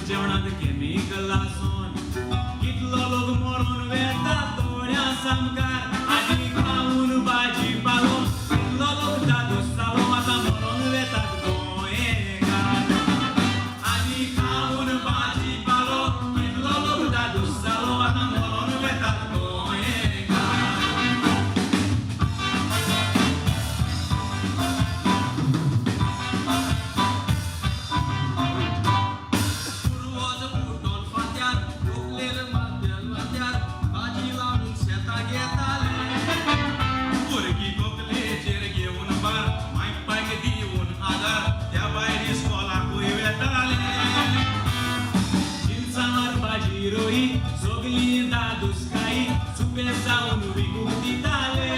जेवणात केमिकल आसून कितलो लोक मरून वेता दोळ्या सामकार आधी खाऊन भाजी पालो कितलो लोक दादोस जालो आता मरून वेतात गोंयकार आधी खाऊन भाजी पालो कितलो लोक दादोस जालो आता मरून वेतात गोंयकार पूर्वज फुटोन फात्यार उकलेर माथ्यार माथ्यार भाजी लावून शेताक येताले भुरगीं कोकलेचेर घेवन बार मायपाक दिवन आदार त्या भायर इस्कॉलाकूय वेताले चिंचार भाजी रोई सगळीं दादूसकाई सुपे जावन विकूंक दिताले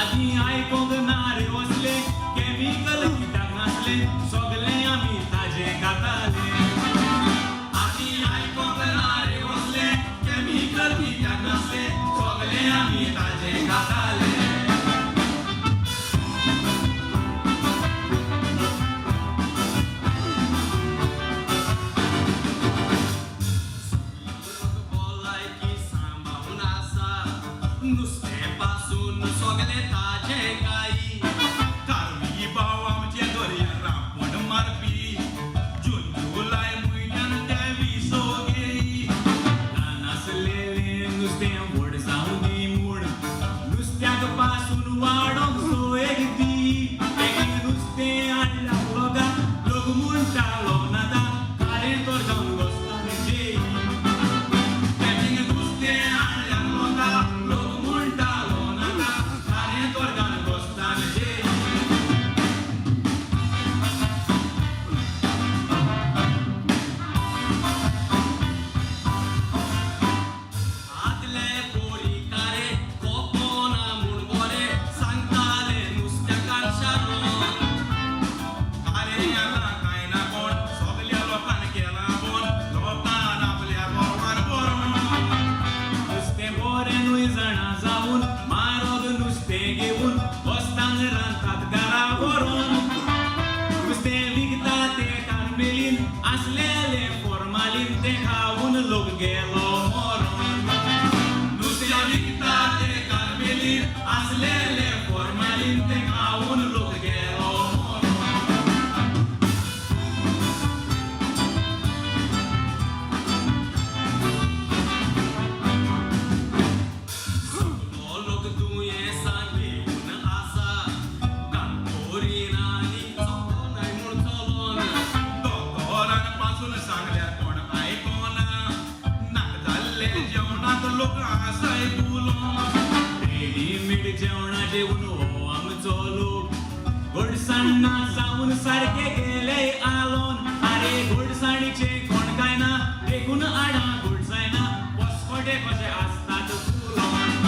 आदी आयकोंक नारे वसले केमिकल कित्याक नासले सगळे आमी ताजें खाताले आदी आयकोंक नारे वसले केमिकल कित्याक नासले सगळे आमी ताजें खाताले भलायकी सांबाळून आसा नुस्तें पासून सगळे ताजें गायी कारवी भाव आमचे दर्यार रांपण मारपी जून जुलय म्हयन्यान ते विसोगेरी ल्हान आसलेलें नुस्तें व्हड जावं दी म्हूण नुस्त्याक पासून वाडोवंक सोयेक दी एक नुस्तें हाडल्या लोगा लोक म्हणटालो नाता कारें तर जावन बसताले जेई एक नुस्तें हाडल्या लोगा लोक म्हणटालो नाता कारें तर जावन बसताले जेई आदले पोरी कारे कोकोना म्हूण बरे सांगताले नुस्त्याकार शारोन कारे आतां कांय ना कोण सगल्या लोकांन केला बोन लोकांन आपल्या गोवान बरोवन नुस्तें बरें न्हय जाणा जावन म्हारग नुस्तें घेवन वस्तान रांदतात घरा व्हरून नुस्तें विकता ते कार्मेलीन आसलेले फॉर्मालीन तें खावून लोक गेलो मरून नुस्तें विकता ते कार्मेलीन आसलेले फॉर्मालीन तें खावून लोक गेलो मरून सगळो लोक दुयेंसां घेवन आसा कांतोरीन आनी चोलोनाय म्हूण चलोन दोतोरान पासून सांगल्यार कोण आयकोना नाक जाल्ले जेवणाक लोक आसाय बुलोन रेडीमेड जेवणा जेवून हो आमचो लोक घोडसाण जावन सारके गेले आलोन आरे घोडसाणीचे कोण काय ना देखून आडा घोडसायना वसकोटे कशे आसतात फुलोन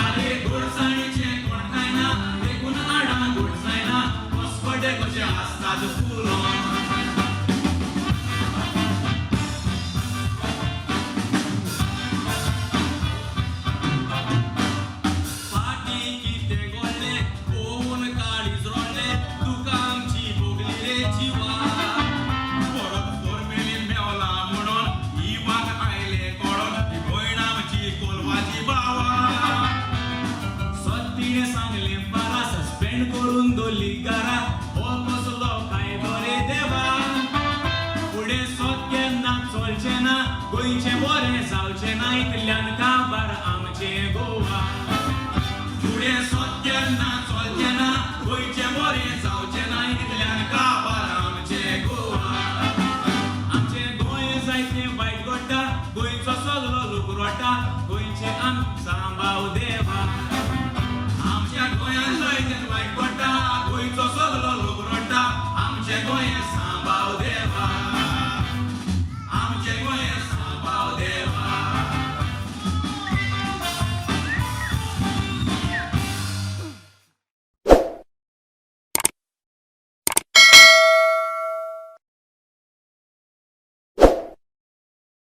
आरे घोडसाणीचे कोण काय ना देखून आडा घोडसायना वसकोटे कशे आसतात फुलोन फाटी कितें गोडले पोवून काळीज रोडले तुका आमची भोगली रे जिवा परत फॉर्मेलीन मेवला म्हणून ही वाट आयले कळोन ही भयण आमची कोलवाची बावा सत्तीने सांगले बारा सस्पेंड करून दोल्ली घरा हो कसलो काय बरे देवा फुडें सत केन्ना चलचें ना गोंयचें बरें जावचें ना इतल्यान काबार आमचें गोवा फुडें सत केन्ना चलचें ना गोंयचें बरें जावचें ना इतल्यान काबार आमचें गोवा आमचें गोंय जायतें वायट घडटा गोंयचो सगळो लोक रडटा गोंयचें आमी सांबाळ देवा